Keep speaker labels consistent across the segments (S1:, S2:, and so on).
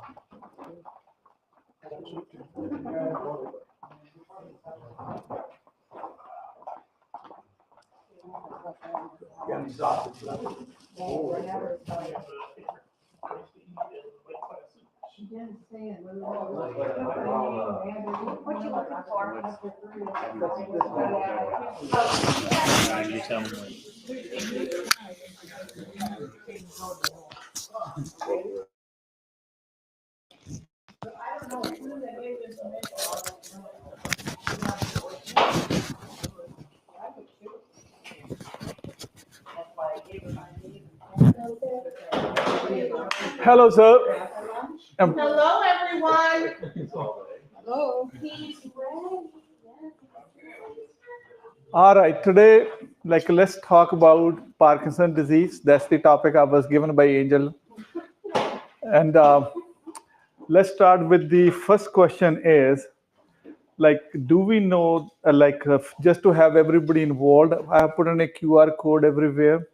S1: What you looking for?
S2: You tell me when.
S3: Hello, sir.
S1: Hello, everyone. Hello. He's ready.
S3: All right, today, let's talk about Parkinson's disease. That's the topic I was given by Angel. And let's start with the first question is, do we know, just to have everybody involved, I have put in a QR code everywhere.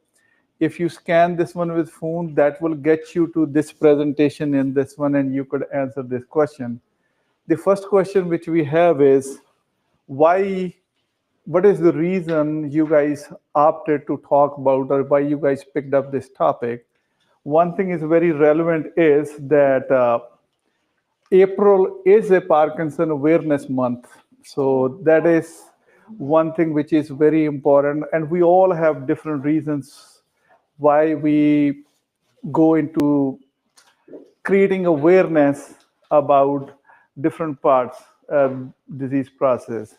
S3: If you scan this one with phone, that will get you to this presentation in this one, and you could answer this question. The first question which we have is, what is the reason you guys opted to talk about, or why you guys picked up this topic? One thing is very relevant is that April is a Parkinson Awareness Month. So that is one thing which is very important. And we all have different reasons why we go into creating awareness about different parts of disease process.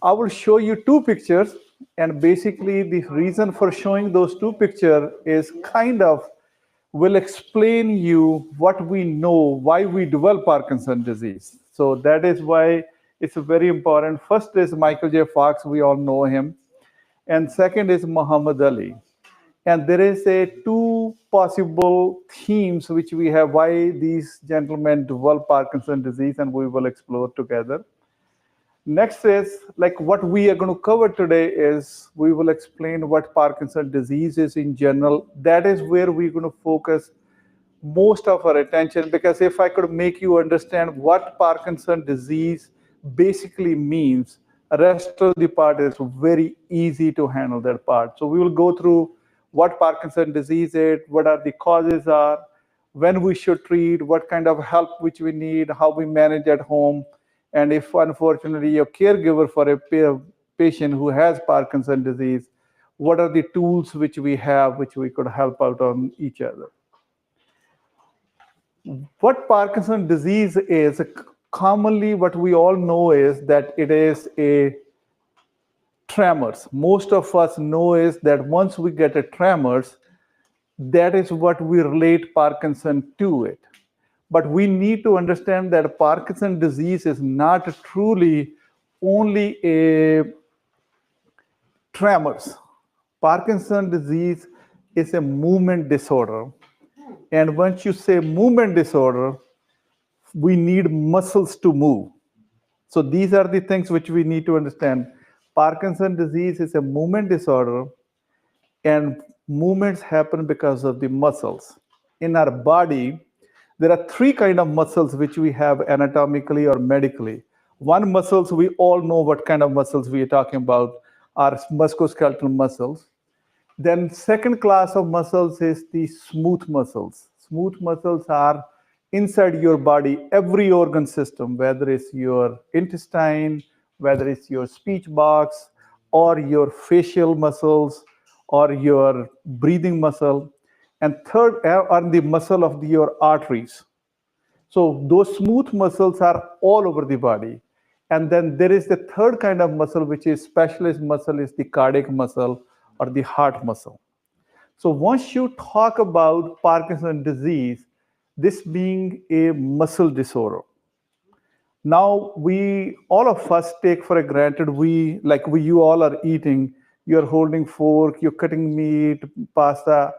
S3: I will show you two pictures, and basically the reason for showing those two pictures is kind of will explain you what we know, why we develop Parkinson's disease. So that is why it's very important. First is Michael J. Fox, we all know him. And second is Muhammad Ali. And there is two possible themes which we have why these gentlemen develop Parkinson's disease, and we will explore together. Next is what we are going to cover today is we will explain what Parkinson's disease is in general. That is where we're going to focus most of our attention, because if I could make you understand what Parkinson's disease basically means, the rest of the part is very easy to handle that part. So we will go through what Parkinson's disease is, what are the causes are, when we should treat, what kind of help which we need, how we manage at home. And if unfortunately you're a caregiver for a patient who has Parkinson's disease, what are the tools which we have which we could help out on each other? What Parkinson's disease is, commonly what we all know is that it is a tremors. Most of us know is that once we get a tremors, that is what we relate Parkinson to it. But we need to understand that Parkinson's disease is not truly only a tremors. Parkinson's disease is a movement disorder. And once you say movement disorder, we need muscles to move. So these are the things which we need to understand. Parkinson's disease is a movement disorder, and movements happen because of the muscles. In our body, there are three kinds of muscles which we have anatomically or medically. One, muscles, we all know what kind of muscles we are talking about, are musculoskeletal muscles. Then second class of muscles is the smooth muscles. Smooth muscles are inside your body, every organ system, whether it's your intestine, whether it's your speech box, or your facial muscles, or your breathing muscle. And third are the muscle of your arteries. So those smooth muscles are all over the body. And then there is the third kind of muscle, which is specialist muscle, is the cardiac muscle or the heart muscle. So once you talk about Parkinson's disease, this being a muscle disorder, now all of us take for granted, you all are eating, you're holding fork, you're cutting meat, pasta,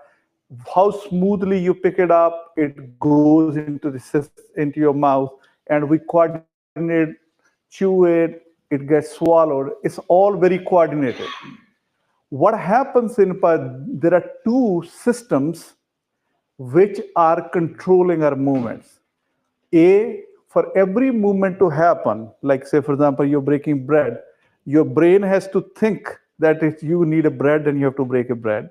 S3: how smoothly you pick it up, it goes into your mouth, and we coordinate, chew it, it gets swallowed. It's all very coordinated. What happens there are two systems which are controlling our movements. For every movement to happen, like say, for example, you're breaking bread, your brain has to think that if you need a bread, then you have to break a bread.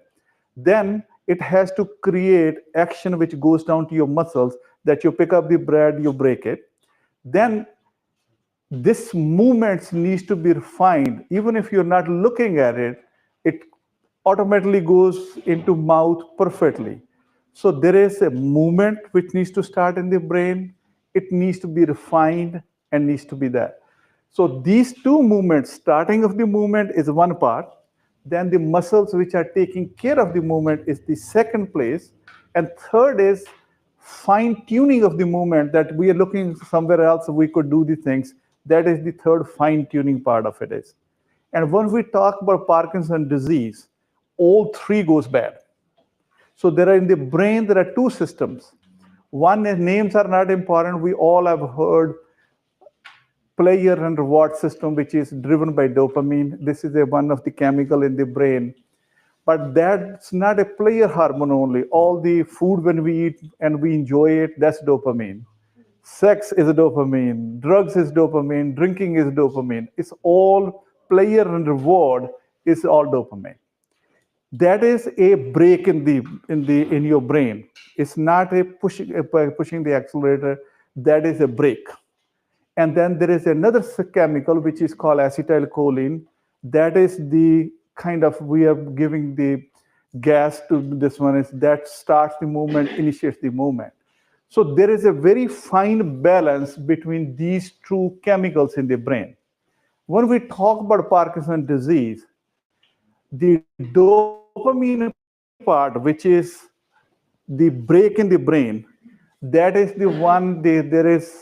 S3: Then it has to create action which goes down to your muscles that you pick up the bread, you break it. Then this movement needs to be refined. Even if you're not looking at it, it automatically goes into mouth perfectly. So there is a movement which needs to start in the brain. It needs to be refined and needs to be there. So these two movements, starting of the movement is one part. Then the muscles which are taking care of the movement is the second place. And third is fine tuning of the movement, that we are looking somewhere else we could do the things. That is the third fine tuning part of it is. And when we talk about Parkinson's disease, all three goes bad. So there are in the brain, there are two systems. One is names are not important. We all have heard pleasure and reward system, which is driven by dopamine. This is one of the chemical in the brain. But that's not a pleasure hormone only. All the food when we eat and we enjoy it, that's dopamine. Sex is dopamine, drugs is dopamine, drinking is dopamine. It's all pleasure and reward is all dopamine. That is a break in your brain. It's not a pushing the accelerator. That is a break. And then there is another chemical which is called acetylcholine. That is the kind of, we are giving the gas to this one, is that starts the movement, initiates the movement. So there is a very fine balance between these two chemicals in the brain. When we talk about Parkinson's disease, the dopamine part, which is the break in the brain, that is the one, there is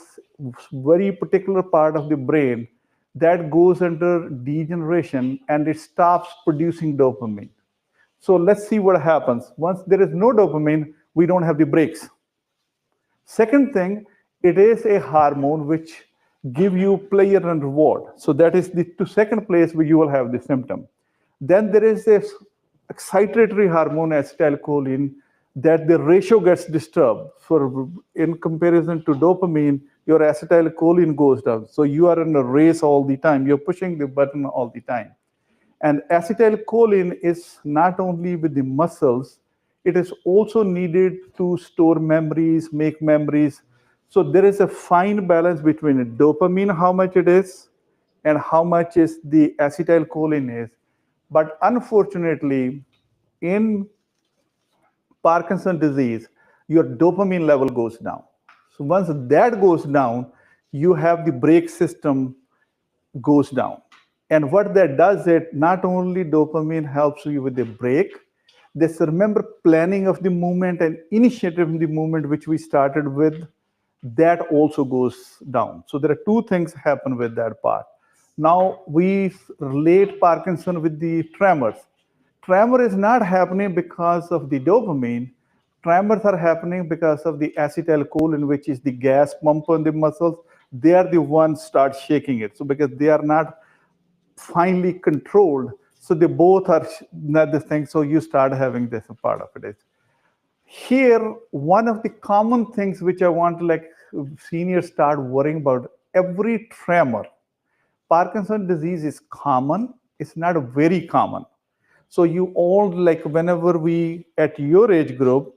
S3: very particular part of the brain that goes under degeneration and it stops producing dopamine. So let's see what happens. Once there is no dopamine, we don't have the breaks. Second thing, it is a hormone which give you pleasure and reward. So that is the second place where you will have the symptom. Then there is a excitatory hormone, acetylcholine, that the ratio gets disturbed. For in comparison to dopamine, your acetylcholine goes down. So you are in a race all the time. You're pushing the button all the time. And acetylcholine is not only with the muscles, it is also needed to store memories, make memories. So there is a fine balance between dopamine, how much it is, and how much is the acetylcholine is. But unfortunately, in Parkinson's disease, your dopamine level goes down. So once that goes down, you have the brake system goes down. And what that does, it not only dopamine helps you with the brake, this remember planning of the movement and initiative in the movement which we started with, that also goes down. So there are two things happen with that part. Now we relate Parkinson with the tremors. Tremor is not happening because of the dopamine. Tremors are happening because of the acetylcholine, which is the gas pump on the muscles. They are the ones start shaking it. So because they are not finely controlled, so they both are not the thing. So you start having this part of it. Here, one of the common things which I want to like seniors start worrying about, every tremor. Parkinson's disease is common. It's not very common. So you all, like whenever we, at your age group,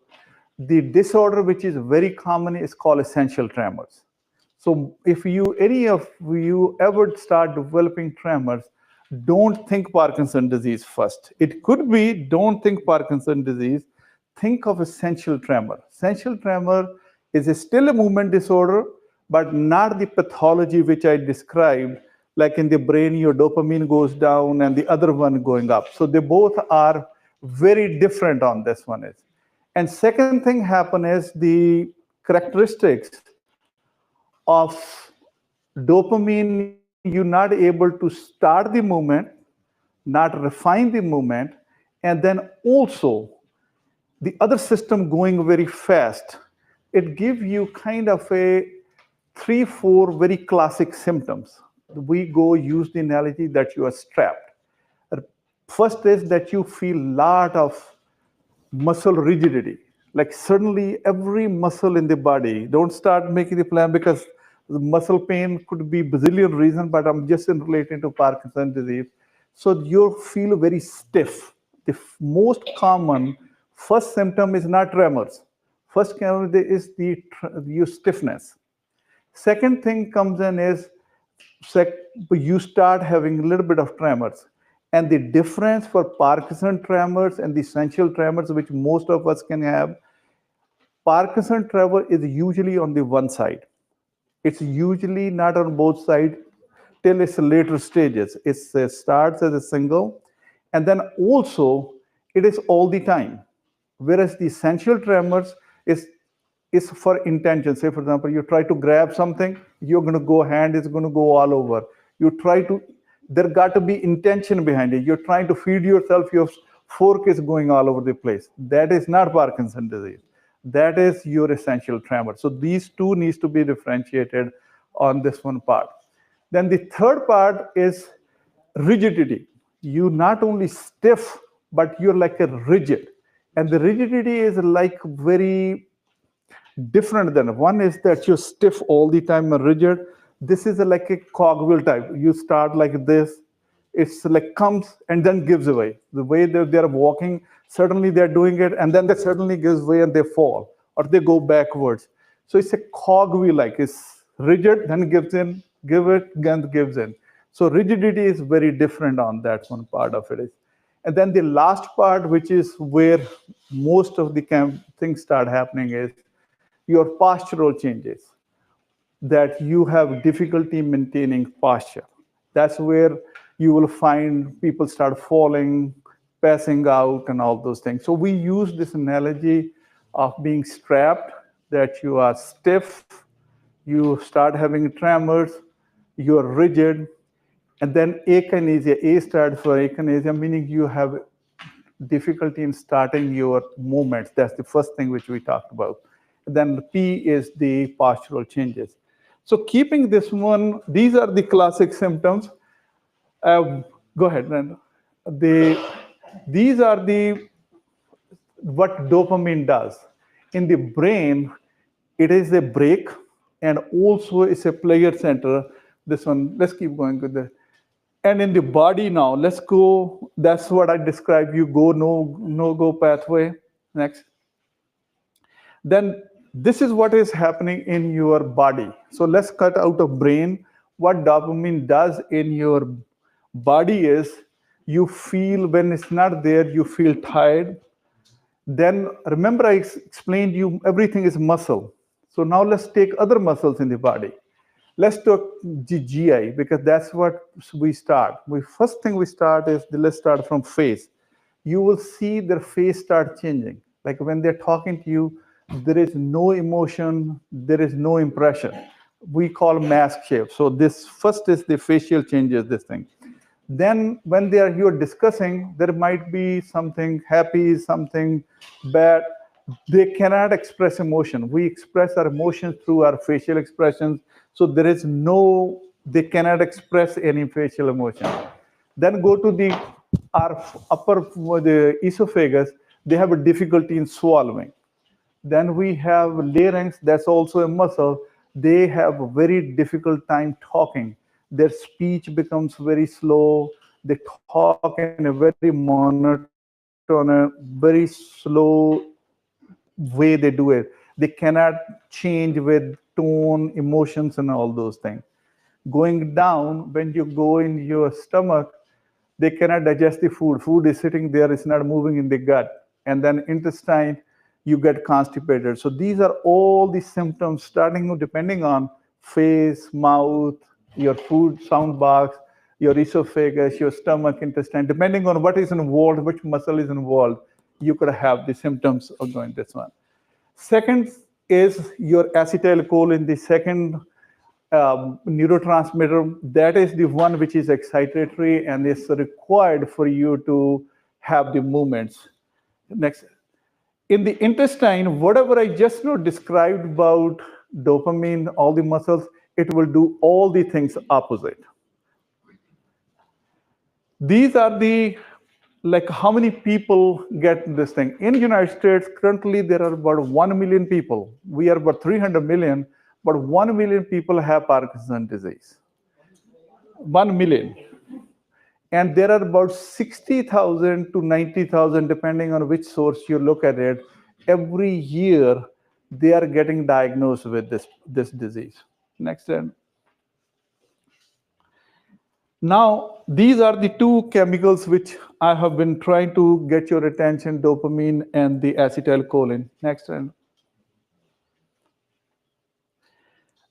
S3: the disorder which is very common is called essential tremors. So if any of you ever start developing tremors, don't think Parkinson's disease first. It could be, don't think Parkinson's disease, think of essential tremor. Essential tremor is still a movement disorder, but not the pathology which I described, like in the brain, your dopamine goes down and the other one going up. So they both are very different on this one is. And second thing happen is the characteristics of dopamine, you're not able to start the movement, not refine the movement, and then also the other system going very fast. It gives you kind of a 3-4 very classic symptoms. We go use the analogy that you are strapped. First is that you feel lot of muscle rigidity. Like suddenly every muscle in the body, don't start making the plan because the muscle pain could be bazillion reasons, but I'm just in relating to Parkinson's disease. So you feel very stiff. The most common first symptom is not tremors. First symptom is the your stiffness. Second thing comes in is you start having a little bit of tremors. And the difference for Parkinson tremors and the essential tremors, which most of us can have, Parkinson tremor is usually on the one side. It's usually not on both sides till its later stages. It starts as a single, and then also it is all the time. Whereas the essential tremors is for intention. Say, for example, you try to grab something, you're going to go hand is going to go all over. You try to, there got to be intention behind it. You're trying to feed yourself, your fork is going all over the place. That is not Parkinson's disease. That is your essential tremor. So these two needs to be differentiated on this one part. Then the third part is rigidity. You not only stiff, but you're like a rigid. And the rigidity is like very different than one is that you're stiff all the time and rigid. This is like a cogwheel type. You start like this, it's like comes and then gives away. The way they're walking, suddenly they're doing it, and then they suddenly gives way and they fall or they go backwards. So it's a cogwheel, like it's rigid, then gives in, give it, then gives in. So rigidity is very different on that one part of it is. And then the last part, which is where most of the things start happening, is your postural changes, that you have difficulty maintaining posture. That's where you will find people start falling, passing out, and all those things. So we use this analogy of being strapped, that you are stiff, you start having tremors, you're rigid, and then akinesia. A stands for akinesia, meaning you have difficulty in starting your movements. That's the first thing which we talked about. Then P is the postural changes. So keeping this one, these are the classic symptoms. Go ahead, Brenda. These are the what dopamine does. In the brain, it is a brake, and also it's a pleasure center. This one, let's keep going with the. And in the body now, let's go. That's what I described. You go no go pathway. Next. Then this is what is happening in your body. So let's cut out of brain. What dopamine does in your body is you feel when it's not there, you feel tired. Then remember I explained you everything is muscle. So now let's take other muscles in the body. Let's talk GI because that's what we start. First thing we start is let's start from face. You will see their face start changing. Like when they're talking to you, there is no emotion, there is no impression. We call mask shape. So this first is the facial changes, this thing. Then when you're discussing, there might be something happy, something bad. They cannot express emotion. We express our emotions through our facial expressions. So there is they cannot express any facial emotion. Then go to our upper, the esophagus, they have a difficulty in swallowing. Then we have larynx, that's also a muscle. They have a very difficult time talking. Their speech becomes very slow. They talk in a very monotone, very slow way they do it. They cannot change with tone, emotions, and all those things. Going down, when you go in your stomach, they cannot digest the food. Food is sitting there, it's not moving in the gut. And then intestine, you get constipated. So these are all the symptoms starting depending on face, mouth, your food sound box, your esophagus, your stomach, intestine, depending on what is involved, which muscle is involved, you could have the symptoms of going this one. Second is your acetylcholine, the second neurotransmitter. That is the one which is excitatory and is required for you to have the movements. Next. In the intestine, whatever I just described about dopamine, all the muscles, it will do all the things opposite. These are the like how many people get this thing? In United States, currently there are about 1 million people. We are about 300 million, but 1 million people have Parkinson's disease. 1 million. And there are about 60,000 to 90,000, depending on which source you look at it. Every year, they are getting diagnosed with this disease. Next slide. Now, these are the two chemicals which I have been trying to get your attention, dopamine and the acetylcholine. Next slide.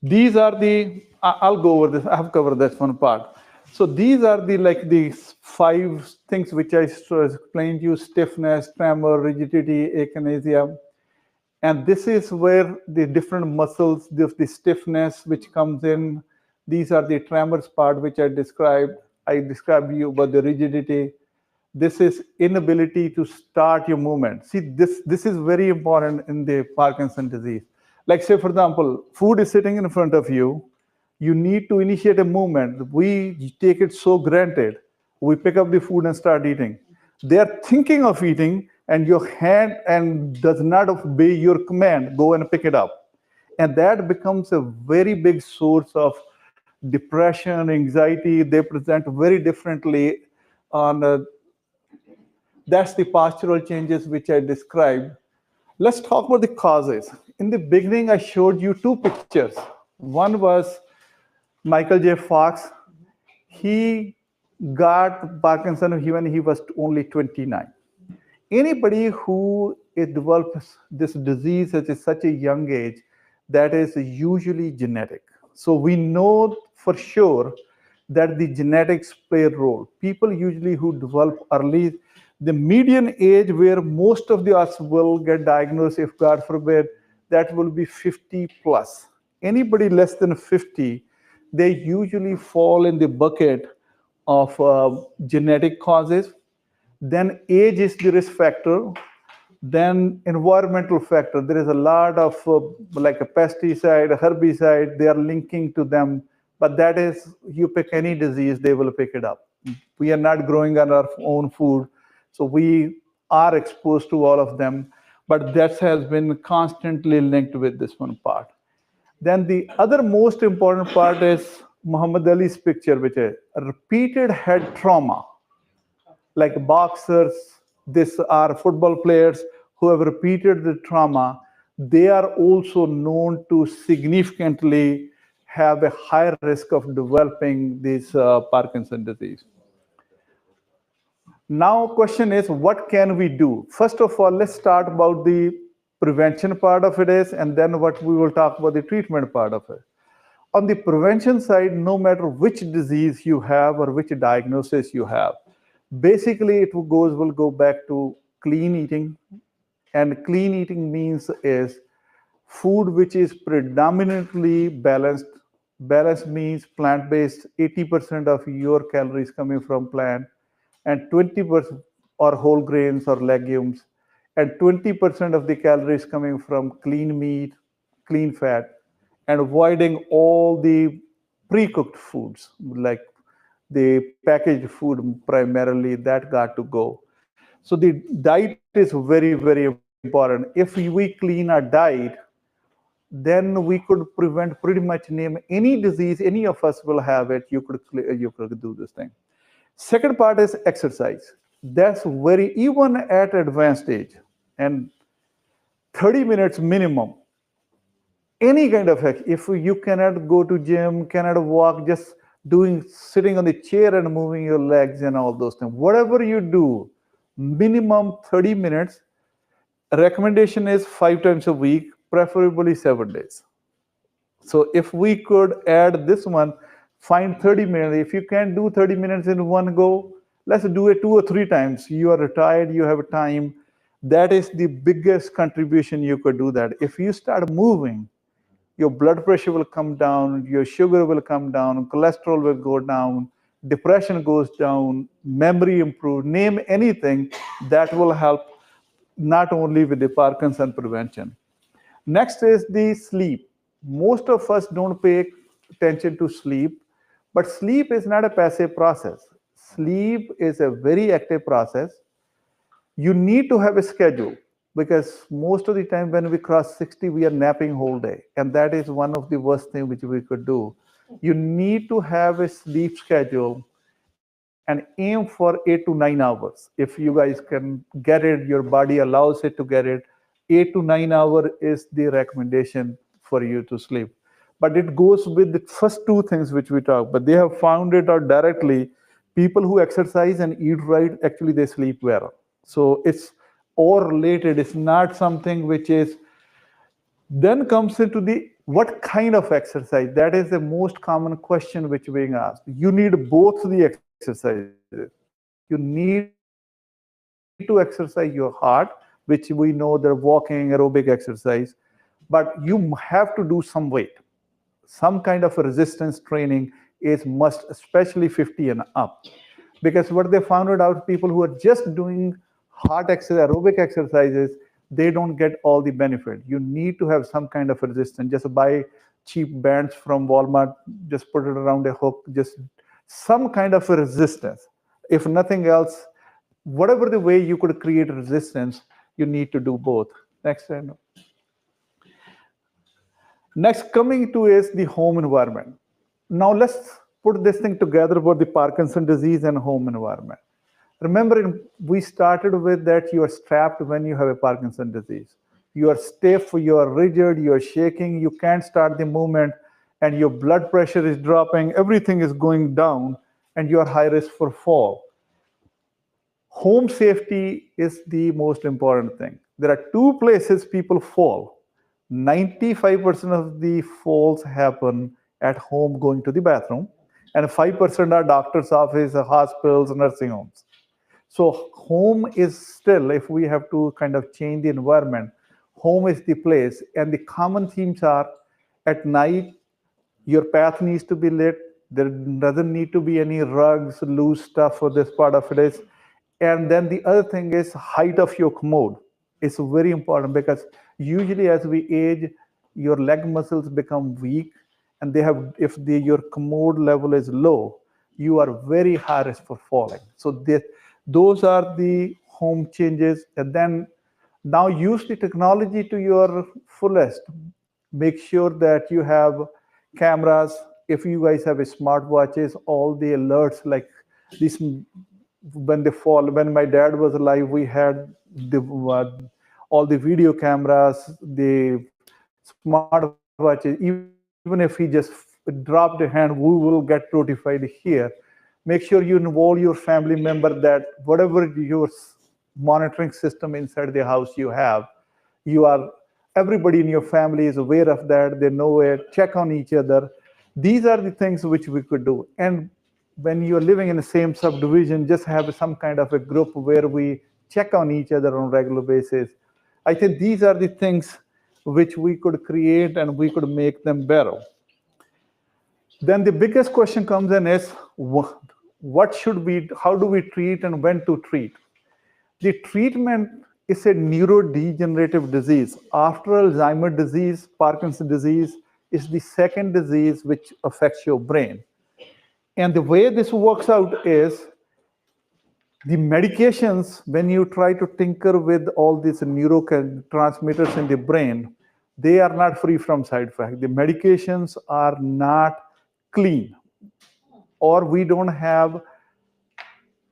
S3: These are the, I'll go over this, I have covered this one part. So these are the like the 5 things which I explained to you: stiffness, tremor, rigidity, akinesia. And this is where the different muscles, the stiffness which comes in. These are the tremors part which I described. I described you about the rigidity. This is inability to start your movement. See, this is very important in the Parkinson's disease. Like say, for example, food is sitting in front of you. You need to initiate a movement. We take it so granted. We pick up the food and start eating. They are thinking of eating, and your hand and does not obey your command, go and pick it up. And that becomes a very big source of depression, anxiety. They present very differently on that's the postural changes which I described. Let's talk about the causes. In the beginning, I showed you 2 pictures. One was Michael J. Fox. He got Parkinson when he was only 29. Anybody who develops this disease at such a young age, that is usually genetic. So we know for sure that the genetics play a role. People usually who develop early, the median age where most of us will get diagnosed, if God forbid, that will be 50 plus. Anybody less than 50, they usually fall in the bucket of genetic causes. Then age is the risk factor. Then environmental factor. There is a lot of like a pesticide, a herbicide, they are linking to them. But that is, you pick any disease, they will pick it up. We are not growing on our own food, so we are exposed to all of them. But that has been constantly linked with this one part. Then the other most important part is Muhammad Ali's picture, which is repeated head trauma. Like boxers, these are football players who have repeated the trauma. They are also known to significantly have a higher risk of developing this Parkinson's disease. Now, question is, what can we do? First of all, let's start about the prevention part of it is, and then what we will talk about the treatment part of it. On the prevention side, no matter which disease you have or which diagnosis you have, basically it will go back to clean eating. And clean eating means is food which is predominantly balanced. Balanced means plant-based, 80% of your calories coming from plant, and 20% or whole grains or legumes, and 20% of the calories coming from clean meat, clean fat, and avoiding all the pre-cooked foods, like the packaged food primarily, that got to go. So the diet is very, very important. If we clean our diet, then we could prevent pretty much name any disease, any of us will have it, you could do this thing. Second part is exercise. That's very, even at advanced age, and 30 minutes minimum. Any kind of, if you cannot go to gym, cannot walk, just sitting on the chair and moving your legs and all those things. Whatever you do, minimum 30 minutes. Recommendation is 5 times a week, preferably 7 days. So if we could add this one, find 30 minutes. If you can't do 30 minutes in one go, let's do it 2 or 3 times. You are retired, you have time. That is the biggest contribution you could do that. If you start moving, your blood pressure will come down, your sugar will come down, cholesterol will go down, depression goes down, memory improves, name anything that will help not only with the Parkinson prevention. Next is the sleep. Most of us don't pay attention to sleep, but sleep is not a passive process. Sleep is a very active process. You need to have a schedule because most of the time when we cross 60, we are napping whole day. And that is one of the worst things which we could do. You need to have a sleep schedule and aim for 8 to 9 hours. If you guys can get it, your body allows it to get it. 8 to 9 hours is the recommendation for you to sleep. But it goes with the first two things which we talk. But they have found it out directly. People who exercise and eat right, actually they sleep well. So it's all related. It's not something which is then comes into the what kind of exercise. That is the most common question which being asked. You need both the exercises. You need to exercise your heart, which we know they're walking, aerobic exercise, but you have to do some weight. Some kind of a resistance training is must, especially 50 and up. Because what they found out, people who are just doing heart exercise, aerobic exercises, they don't get all the benefit. You need to have some kind of resistance. Just buy cheap bands from Walmart, just put it around a hook, just some kind of a resistance. If nothing else, whatever the way you could create resistance, you need to do both. Next slide. Next, coming to is the home environment. Now let's put this thing together about the Parkinson disease and home environment. Remember, we started with that you are strapped when you have a Parkinson disease. You are stiff, you are rigid, you are shaking, you can't start the movement, and your blood pressure is dropping, everything is going down, and you are high risk for fall. Home safety is the most important thing. There are two places people fall. 95% of the falls happen at home going to the bathroom, and 5% are doctor's office, hospitals, nursing homes. So home is still, if we have to kind of change the environment, home is the place. And the common themes are at night, your path needs to be lit. There doesn't need to be any rugs, loose stuff for this part of it is. And then the other thing is height of your commode. It's very important because usually as we age, your leg muscles become weak, and they have, if your commode level is low, you are very high risk for falling. So those are the home changes. And then now use the technology to your fullest. Make sure that you have cameras. If you guys have a smartwatches, all the alerts like this, when they fall. When my dad was alive, we had all the video cameras, the smartwatches. Even if he just dropped a hand, we will get notified here. Make sure you involve your family member that whatever your monitoring system inside the house you have, you are, everybody in your family is aware of that. They know it. Check on each other. These are the things which we could do. And when you're living in the same subdivision, just have some kind of a group where we check on each other on a regular basis. I think these are the things which we could create and we could make them better. Then the biggest question comes in is, what should we, how do we treat and when to treat? The treatment is a neurodegenerative disease. After Alzheimer's disease, Parkinson's disease is the second disease which affects your brain. And the way this works out is the medications, when you try to tinker with all these neurotransmitters in the brain, they are not free from side effects. The medications are not clean, or we don't have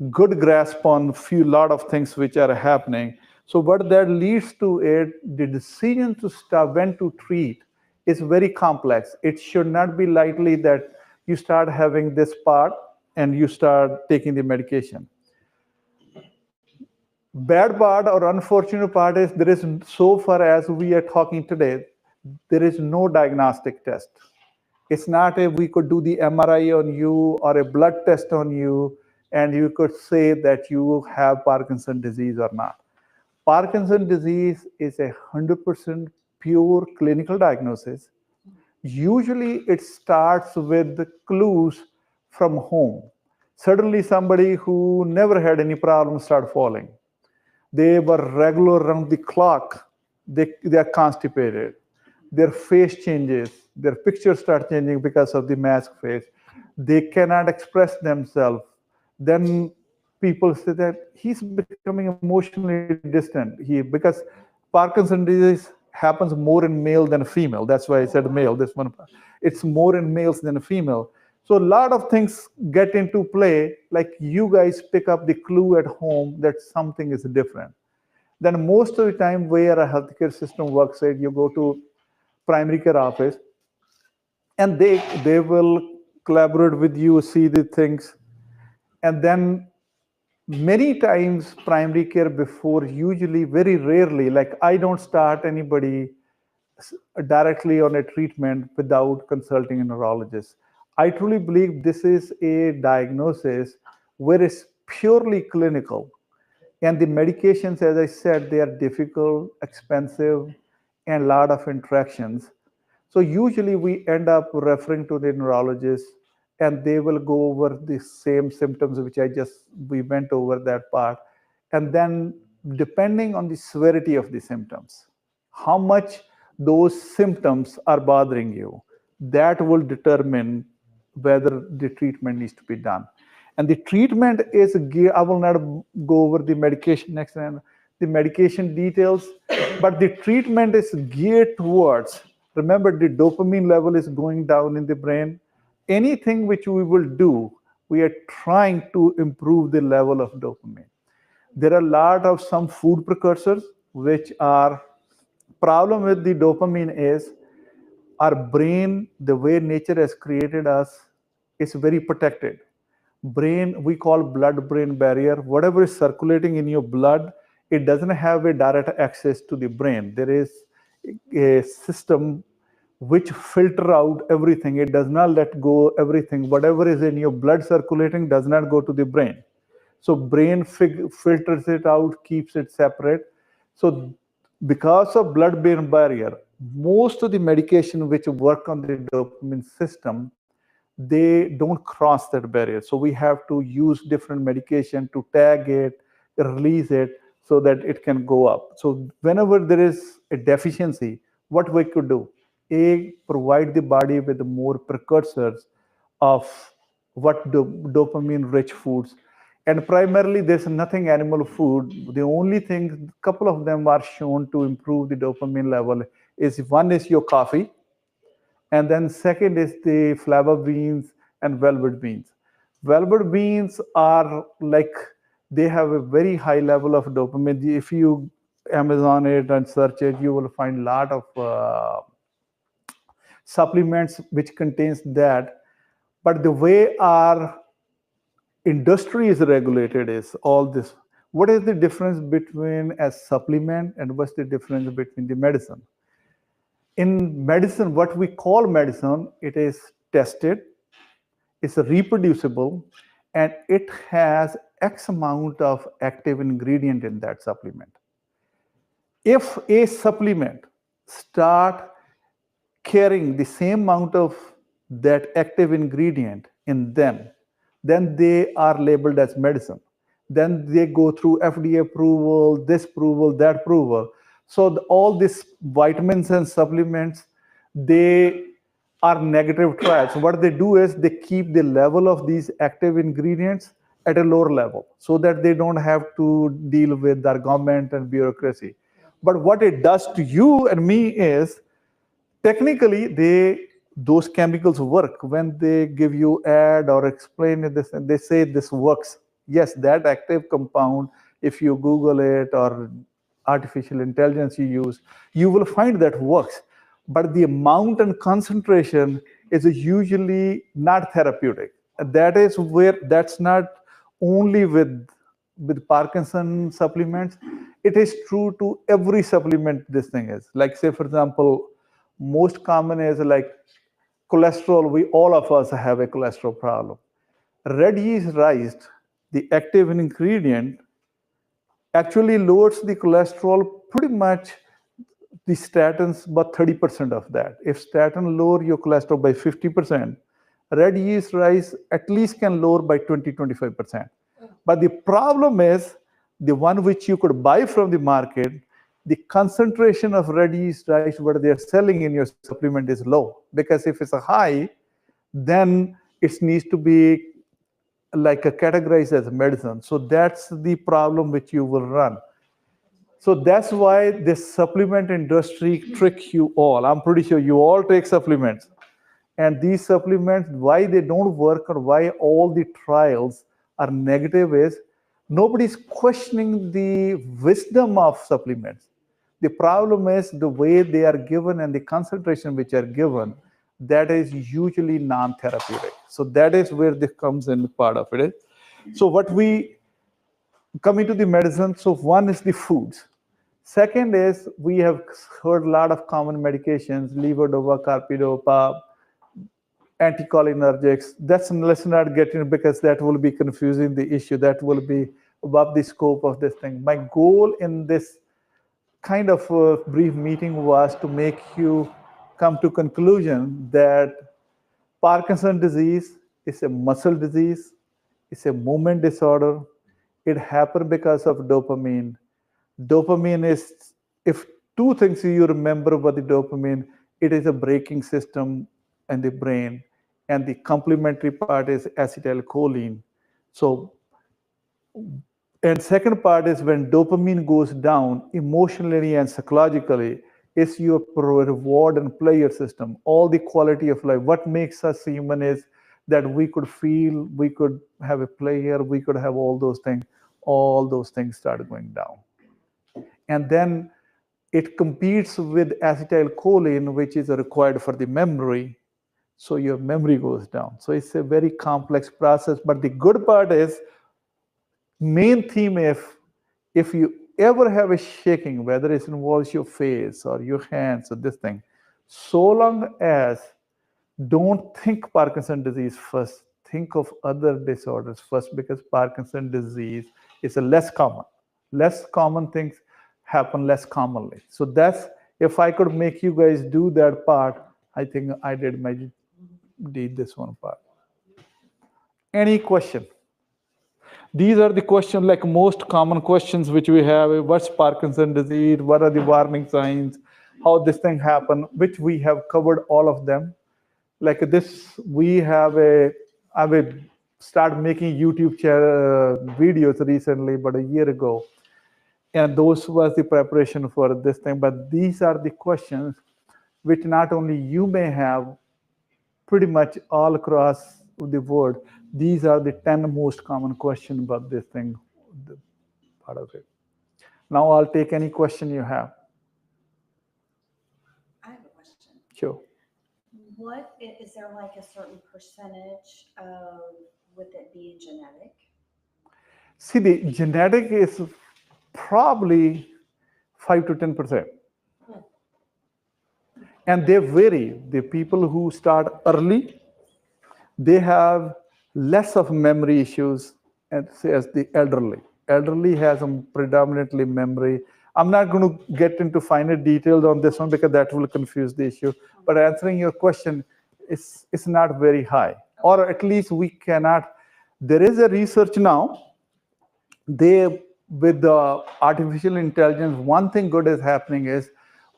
S3: good grasp on lot of things which are happening. So what that leads to it, the decision to start when to treat is very complex. It should not be lightly that you start having this part and you start taking the medication. Bad part or unfortunate part is there is, so far as we are talking today, there is no diagnostic test. It's not a, we could do the MRI on you or a blood test on you, and you could say that you have Parkinson's disease or not. Parkinson's disease is 100% pure clinical diagnosis. Usually it starts with the clues from home. Suddenly somebody who never had any problems start falling. They were regular around the clock. They are constipated. Their face changes. Their pictures start changing because of the mask face. They cannot express themselves. Then people say that he's becoming emotionally distant. Because Parkinson's disease happens more in male than female. That's why I said male. This one, it's more in males than a female. So a lot of things get into play. Like you guys pick up the clue at home that something is different. Then most of the time, where a healthcare system works, is you go to primary care office, and they will collaborate with you, see the things, and then many times primary care before, usually very rarely, like I don't start anybody directly on a treatment without consulting a neurologist. I truly believe this is a diagnosis where it's purely clinical. And the medications, as I said, they are difficult, expensive, and a lot of interactions. So usually we end up referring to the neurologist, and they will go over the same symptoms which we went over that part. And then depending on the severity of the symptoms, how much those symptoms are bothering you, that will determine whether the treatment needs to be done. And the treatment is geared, I will not go over the medication next time, the medication details, but the treatment is geared towards, remember, the dopamine level is going down in the brain. Anything which we will do, we are trying to improve the level of dopamine. There are a lot of some food precursors which are problem with the dopamine is our brain, the way nature has created us, is very protected. Brain, we call blood-brain barrier. Whatever is circulating in your blood, it doesn't have a direct access to the brain. There is a system which filter out everything. It does not let go everything. Whatever is in your blood circulating does not go to the brain. So brain filters it out, keeps it separate. So because of blood-brain barrier, most of the medication which work on the dopamine system, they don't cross that barrier. So we have to use different medication to tag it, release it, so that it can go up. So whenever there is a deficiency, what we could do? A, provide the body with more precursors of what dopamine-rich foods. And primarily, there's nothing animal food. The only thing, a couple of them are shown to improve the dopamine level is one is your coffee, and then second is the flava beans and velvet beans. Velvet beans are like, they have a very high level of dopamine. If you Amazon it and search it, you will find a lot of supplements which contains that. But the way our industry is regulated is all this. What is the difference between a supplement and what's the difference between the medicine? In medicine, what we call medicine, it is tested, it's reproducible, and it has X amount of active ingredient in that supplement. If a supplement start carrying the same amount of that active ingredient in them, then they are labeled as medicine. Then they go through FDA approval, this approval, that approval. So all these vitamins and supplements, they are negative trials. So what they do is they keep the level of these active ingredients at a lower level so that they don't have to deal with our government and bureaucracy. But what it does to you and me is, technically, those chemicals work when they give you ad or explain this, and they say this works. Yes, that active compound, if you Google it or artificial intelligence you use, you will find that works. But the amount and concentration is usually not therapeutic. That is where, that's not only with Parkinson supplements. It is true to every supplement this thing is. Like, say, for example, most common is like cholesterol. All of us have a cholesterol problem. Red yeast rice, the active ingredient, actually lowers the cholesterol pretty much, the statins, but 30% of that. If statin lower your cholesterol by 50%, red yeast rice at least can lower by 20-25%. But the problem is, the one which you could buy from the market, the concentration of red yeast rice what they're selling in your supplement is low. Because if it's a high, then it needs to be like categorized as medicine. So that's the problem which you will run. So that's why this supplement industry tricks you all. I'm pretty sure you all take supplements. And these supplements, why they don't work or why all the trials are negative is nobody's questioning the wisdom of supplements. The problem is the way they are given and the concentration which are given, that is usually non-therapeutic. So that is where this comes in part of it. So what we coming to the medicine, so one is the foods. Second is we have heard a lot of common medications, levodopa, carbidopa, anticholinergics. Let's not get in because that will be confusing the issue. That will be above the scope of this thing. My goal in this kind of brief meeting was to make you come to conclusion that Parkinson's disease is a muscle disease, it's a movement disorder. It happened because of dopamine. Dopamine is, if two things you remember about the dopamine, it is a braking system in the brain, and the complementary part is acetylcholine. So, and second part is when dopamine goes down emotionally and psychologically, is your reward and pleasure system, all the quality of life. What makes us human is that we could feel, we could have a pleasure, we could have all those things. All those things start going down. And then it competes with acetylcholine, which is required for the memory. So your memory goes down. So it's a very complex process. But the good part is, main theme, if you ever have a shaking, whether it involves your face or your hands or this thing, so long as don't think Parkinson's disease first, think of other disorders first, because Parkinson's disease is a less common. Less common things happen less commonly. So that's, if I could make you guys do that part, I think I did this one part. Any question? These are the questions, like most common questions which we have. What's Parkinson's disease? What are the warning signs? How this thing happen? Which we have covered all of them. Like this, we have I will start making YouTube videos recently, but a year ago. And those was the preparation for this thing. But these are the questions which not only you may have, pretty much all across the world. These are the 10 most common questions about this thing, part of it. Now I'll take any question you have.
S1: I have a question.
S3: Sure.
S1: What is there like a certain percentage of with it being genetic?
S3: See, the genetic is probably 5 to 10%. And they vary. The people who start early, they have less of memory issues as the elderly. Elderly has predominantly memory. I'm not going to get into finer details on this one because that will confuse the issue. But answering your question, it's not very high. Or at least we cannot. There is a research now. With the artificial intelligence, one thing good is happening is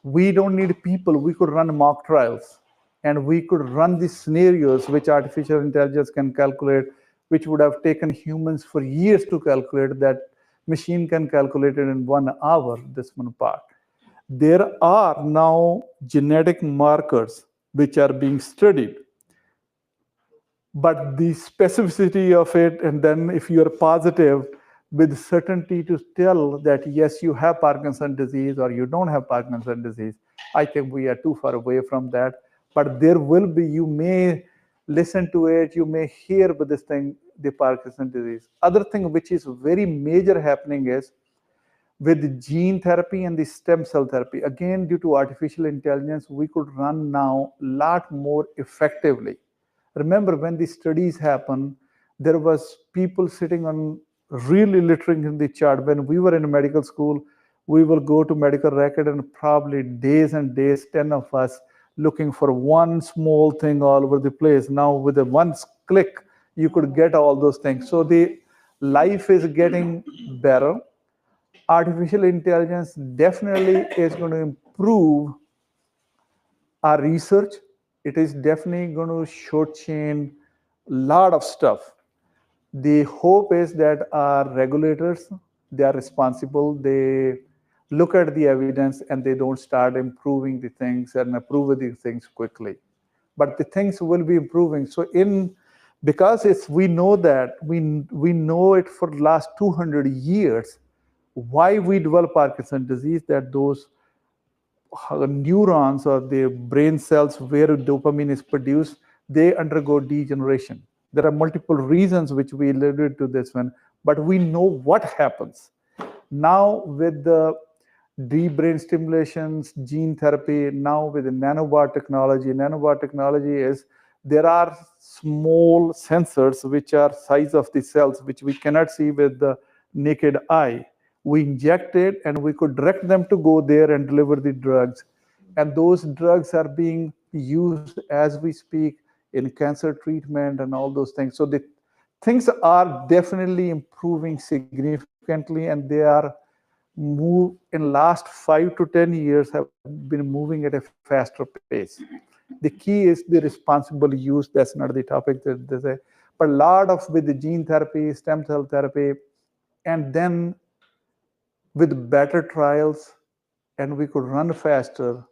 S3: we don't need people. We could run mock trials, and we could run the scenarios which artificial intelligence can calculate, which would have taken humans for years to calculate. That machine can calculate it in 1 hour, this one part. There are now genetic markers which are being studied. But the specificity of it, and then if you're positive, with certainty to tell that, yes, you have Parkinson's disease or you don't have Parkinson's disease, I think we are too far away from that. But there will be, you may listen to it, you may hear with this thing, the Parkinson's disease. Other thing which is very major happening is with the gene therapy and the stem cell therapy. Again, due to artificial intelligence, we could run now a lot more effectively. Remember, when the studies happen, there was people sitting on really littering in the chart. When we were in medical school, we will go to medical record and probably days and days, 10 of us looking for one small thing all over the place. Now with a one click, you could get all those things. So the life is getting better. Artificial intelligence definitely is going to improve our research. It is definitely going to shortchange a lot of stuff. The hope is that our regulators, they are responsible. They look at the evidence and they don't start improving the things and approve the things quickly. But the things will be improving. So because we know that we know it for the last 200 years why we develop Parkinson's disease, that those neurons or the brain cells where dopamine is produced, they undergo degeneration. There are multiple reasons which we alluded to this one, but we know what happens. Now with the deep brain stimulations, gene therapy, now with the nanobot technology is there are small sensors which are size of the cells which we cannot see with the naked eye. We inject it and we could direct them to go there and deliver the drugs. And those drugs are being used as we speak in cancer treatment and all those things. So the things are definitely improving significantly, and they are in last 5 to 10 years have been moving at a faster pace. The key is the responsible use. That's not the topic that they say, but a lot of with the gene therapy, stem cell therapy, and then with better trials, and we could run faster.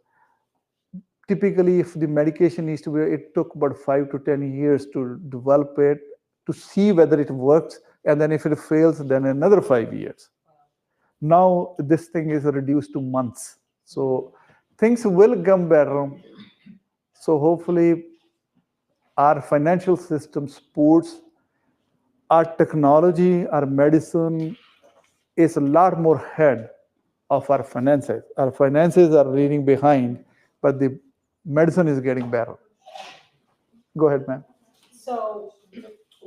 S3: Typically, if the medication needs to be, it took about 5 to 10 years to develop it, to see whether it works, and then if it fails, then another 5 years. Now this thing is reduced to months. So things will come better. So hopefully our financial system supports our technology, our medicine is a lot more ahead of our finances. Our finances are leaning behind, but the medicine is getting better. Go ahead, ma'am.
S4: So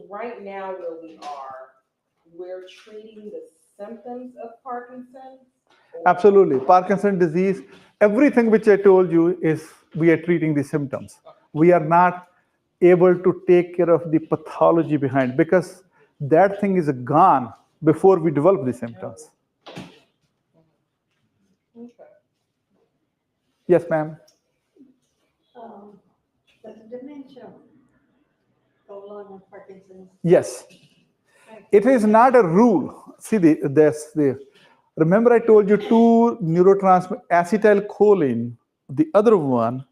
S4: right now where we are, we're treating the symptoms of Parkinson's?
S3: Absolutely. Parkinson's disease, everything which I told you is we are treating the symptoms. We are not able to take care of the pathology behind, because that thing is gone before we develop the symptoms.
S4: Okay.
S3: Yes, ma'am.
S1: Does dementia go along with Parkinson's?
S3: Yes. It is not a rule. See, remember I told you two neurotransmitters, acetylcholine, the other one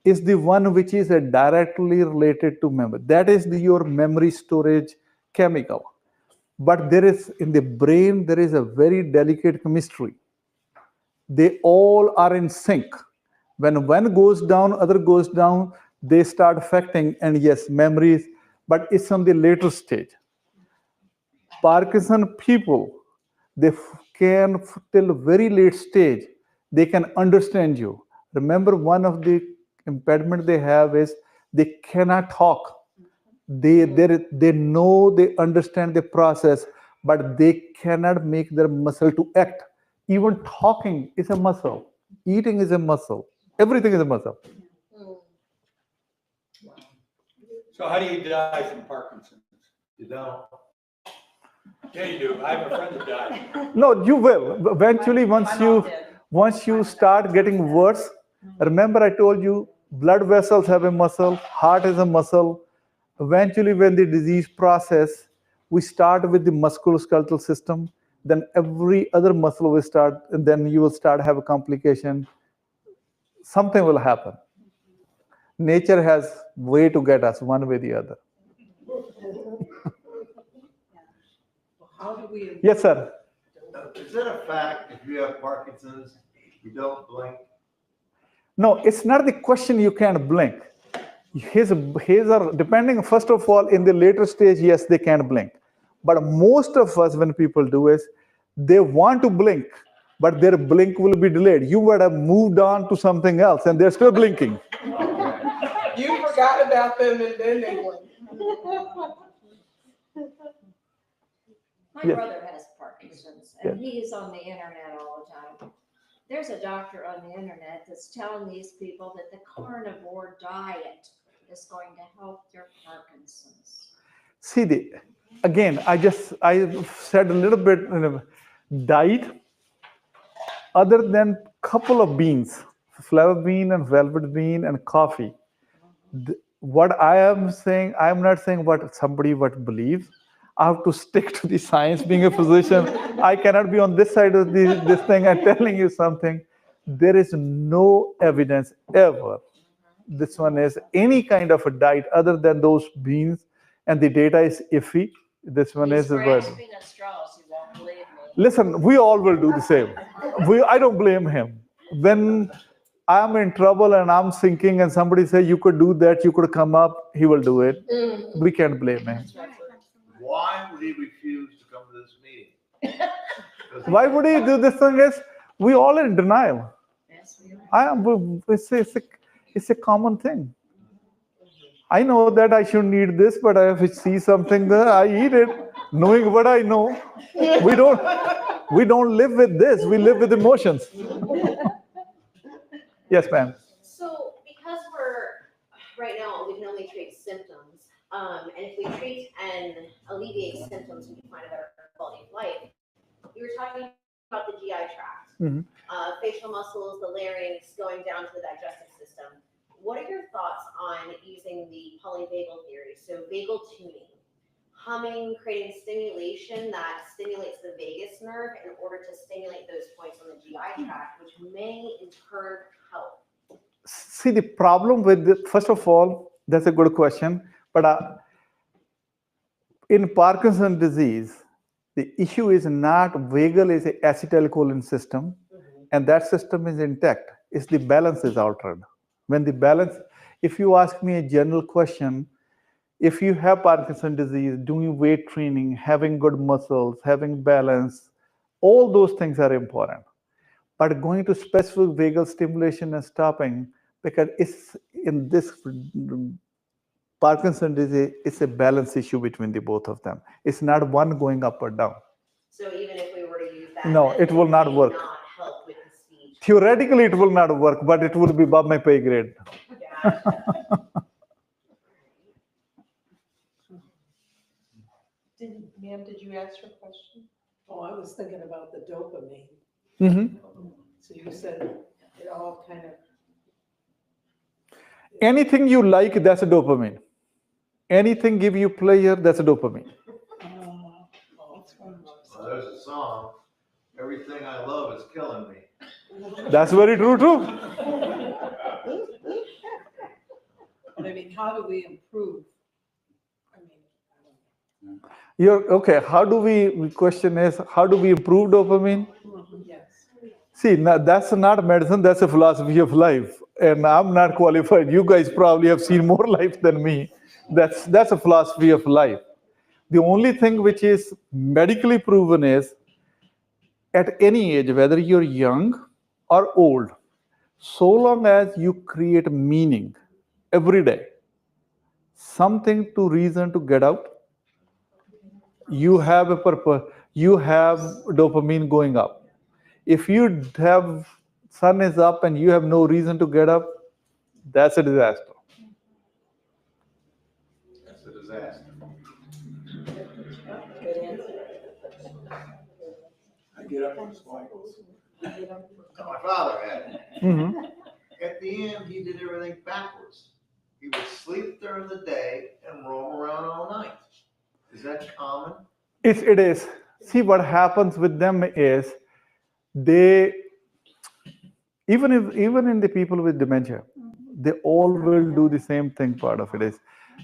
S3: is the one which is directly related to memory. That is your memory storage chemical. But there is, in the brain, there is a very delicate chemistry. They all are in sync. When one goes down, other goes down, they start affecting, and yes, memories, but it's on the later stage. Parkinson people, they can till very late stage, they can understand you. Remember, one of the impediment they have is they cannot talk. They know, they understand the process, but they cannot make their muscle to act. Even talking is a muscle. Eating is a muscle. Everything is a muscle.
S5: So how do you die from Parkinson's?
S6: You don't.
S5: Yeah, you do. I have a friend that died.
S3: No, you will. Eventually, once you start getting worse, remember I told you blood vessels have a muscle, heart is a muscle. Eventually, when the disease process, we start with the musculoskeletal system, then every other muscle will start, and then you will start have a complication. Something will happen. Nature has way to get us one way or the other.
S4: How do we?
S3: Yes, sir.
S6: Is it a fact if you have Parkinson's, you don't blink?
S3: No, it's not the question you can't blink. His are depending, first of all, in the later stage, yes, they can blink. But most of us, when people do is, they want to blink, but their blink will be delayed. You would have moved on to something else, and they're still blinking.
S4: You forgot about them and then they blink.
S7: My
S3: Yes.
S7: brother has Parkinson's, and he's on the internet all the time. There's a doctor on the internet that's telling these people that the carnivore diet is going to help their Parkinson's.
S3: See, again, I said a little bit, diet, other than couple of beans, flavor bean and velvet bean and coffee. What I am saying, I'm not saying what somebody believes. I have to stick to the science being a physician. I cannot be on this side of this thing and telling you something. There is no evidence ever. This one is any kind of a diet other than those beans, and the data is iffy. This one
S7: He's
S3: is a word.
S7: grasping at straws, you won't believe me.
S3: Listen, we all will do the same. I don't blame him. When I'm in trouble and I'm sinking and somebody say you could do that, you could come up, he will do it. We can't blame him.
S6: Why would he refuse to come to this meeting?
S3: Why would he do this thing? Is we all in denial.
S7: Yes, we are.
S3: It's a common thing. I know that I shouldn't eat this, but if I see something there, I eat it, knowing what I know. We don't live with this. We live with emotions. Yes, ma'am.
S8: So because right now, we can only treat symptoms, and if we treat and alleviate symptoms, we can find a better quality of life. You were talking about the GI tract, facial muscles, the larynx, going down to the digestive system. What are your thoughts on using the polyvagal theory? So vagal tuning, humming, creating stimulation that stimulates the vagus nerve in order to stimulate those points on the GI tract, which may in turn help.
S3: See, the problem with it, first of all, that's a good question. But in Parkinson's disease, the issue is not vagal is an acetylcholine system, and that system is intact. It's the balance is altered. When the balance, if you ask me a general question, if you have Parkinson's disease, doing weight training, having good muscles, having balance, all those things are important. But going to specific vagal stimulation and stopping, because it's in this Parkinson's disease, it's a balance issue between the both of them. It's not one going up or down.
S8: So even if we were to use that,
S3: No,
S8: then
S3: it will not
S8: may
S3: work.
S8: Not help with the speech.
S3: Theoretically, it will not work, but it will be above my pay grade.
S4: Ma'am, did you ask your question?
S9: Oh, I was thinking about the dopamine.
S3: Mm-hmm.
S9: So you said it all kind of.
S3: Anything you like, that's a dopamine. Anything give you pleasure, that's a dopamine.
S6: Well, there's a song, everything I love is killing me.
S3: That's very true too.
S9: But I mean, how do we improve? I mean,
S3: You're okay. The question is, how do we improve dopamine?
S9: yes.
S3: See, that's not medicine, that's a philosophy of life. And I'm not qualified. You guys probably have seen more life than me. That's a philosophy of life. The only thing which is medically proven is, at any age, whether you're young or old, so long as you create meaning every day, something to reason to get out, you have a purpose, you have dopamine going up. If you have sun is up and you have no reason to get up, that's a disaster.
S6: That's a disaster.
S9: Good answer.
S5: I get up and swaggle.
S6: My father had it.
S3: Mm-hmm.
S6: At the end, he did everything backwards. He would sleep during the day and roam around all night. Is that common?
S3: It is. See, what happens with them is they, even in the people with dementia, they all will do the same thing. Part of it is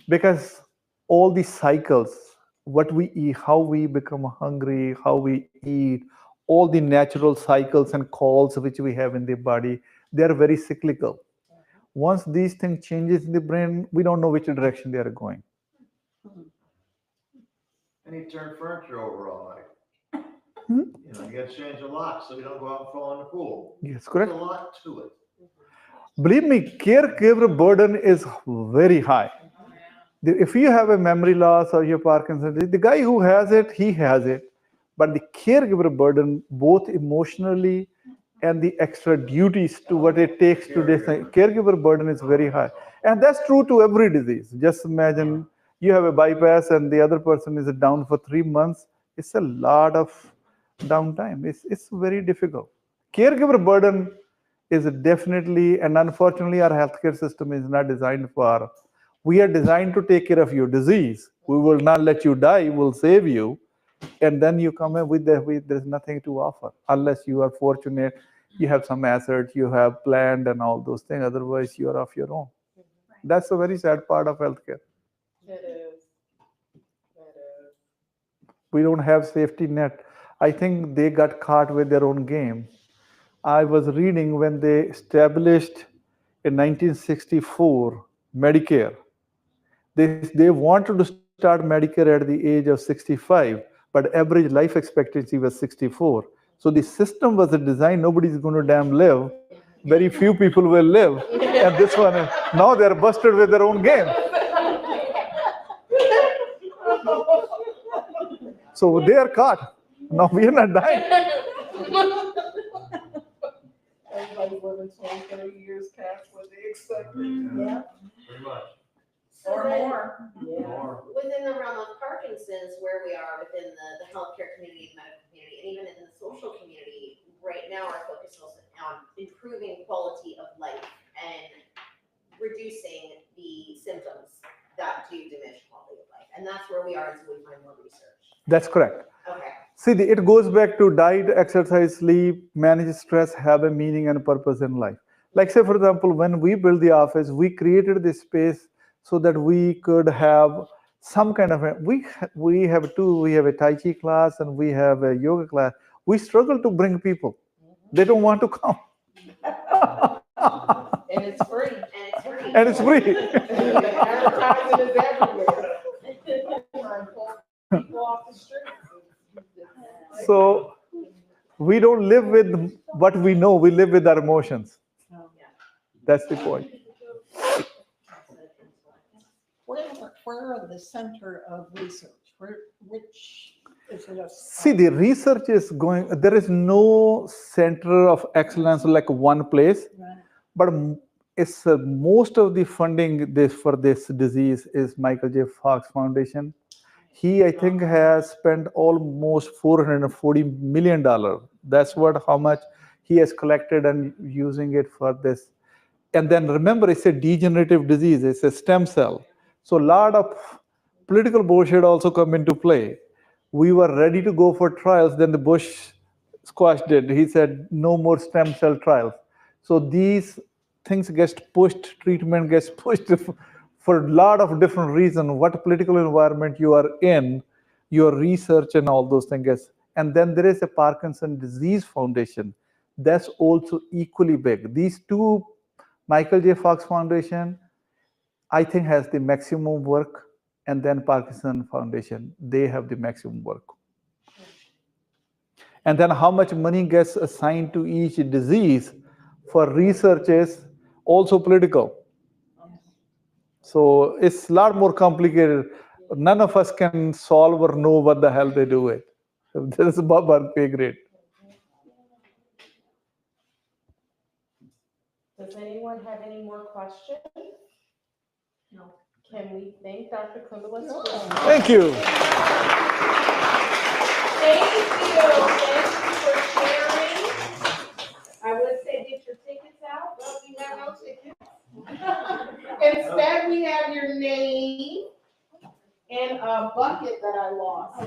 S3: because all the cycles, what we eat, how we become hungry, how we eat, all the natural cycles and calls which we have in the body, they are very cyclical. Once these things changes in the brain, we don't know which direction they are going.
S6: And he turned furniture over all night.
S3: Hmm?
S6: You know, you got to change the locks so you don't go out and fall in the pool.
S3: Yes, correct.
S6: There's a lot to it.
S3: Believe me, caregiver burden is very high. If you have a memory loss or your Parkinson's, the guy who has it, he has it. But the caregiver burden, both emotionally and the extra duties to what it takes to this thing, caregiver burden is very high. And that's true to every disease. Just imagine you have a bypass and the other person is down for 3 months. It's a lot of downtime. It's very difficult. Caregiver burden is definitely, and unfortunately, our healthcare system is not designed for We are designed to take care of your disease. We will not let you die, we'll save you. And then you come in with there's nothing to offer unless you are fortunate, you have some assets, you have planned and all those things. Otherwise, you are off your own. That's a very sad part of healthcare.
S4: It is. It is.
S3: We don't have safety net. I think they got caught with their own game. I was reading when they established in 1964 Medicare. They wanted to start Medicare at the age of 65, but average life expectancy was 64. So the system was designed, nobody's going to damn live. Very few people will live. And this one, now they're busted with their own game. So they are caught. No, we are not dying.
S4: Everybody's living 20, 30 years past what they expected.
S9: Yeah,
S6: Pretty much.
S8: So
S9: or
S8: then,
S9: more.
S4: Yeah.
S6: More.
S8: within the realm of Parkinson's, where we are within the healthcare community, the medical community, and even in the social community, right now our focus is on improving quality of life and reducing the symptoms that do diminish quality of life. And that's where we are until we find more research.
S3: That's correct.
S8: Okay.
S3: See, it goes back to diet, exercise, sleep, manage stress, have a meaning and purpose in life. Like say, for example, when we built the office, we created this space so that we could have some kind of we have a Tai Chi class and we have a yoga class. We struggle to bring people. They don't want to come.
S4: And it's free.
S8: And it's free.
S3: And it's free.
S4: The advertising is everywhere. Trying to pull people off the street.
S3: So we don't live with what we know, we live with our emotions. That's the point.
S9: Where are the center of research? Which is it?
S3: See, the research is going, there is no center of excellence like one place, but it's most of the funding for this disease is Michael J. Fox Foundation. He, I think, has spent almost $440 million. That's how much he has collected and using it for this. And then remember, it's a degenerative disease. It's a stem cell. So a lot of political bullshit also come into play. We were ready to go for trials. Then the Bush squashed it. He said, no more stem cell trials. So these things get pushed, treatment gets pushed for a lot of different reasons. What political environment you are in, your research and all those things. And then there is a Parkinson Disease Foundation. That's also equally big. These two, Michael J. Fox Foundation, I think has the maximum work, and then Parkinson Foundation, they have the maximum work. And then how much money gets assigned to each disease for research is also political. So it's a lot more complicated. None of us can solve or know what the hell they do it. This is above our pay grade.
S4: Does anyone have any more questions?
S7: No.
S4: Can we thank Dr. Kundalis?
S3: Thank you.
S4: Thank you for sharing. I would say get your tickets out, but we have no tickets. Instead, we have your name and a bucket that I lost.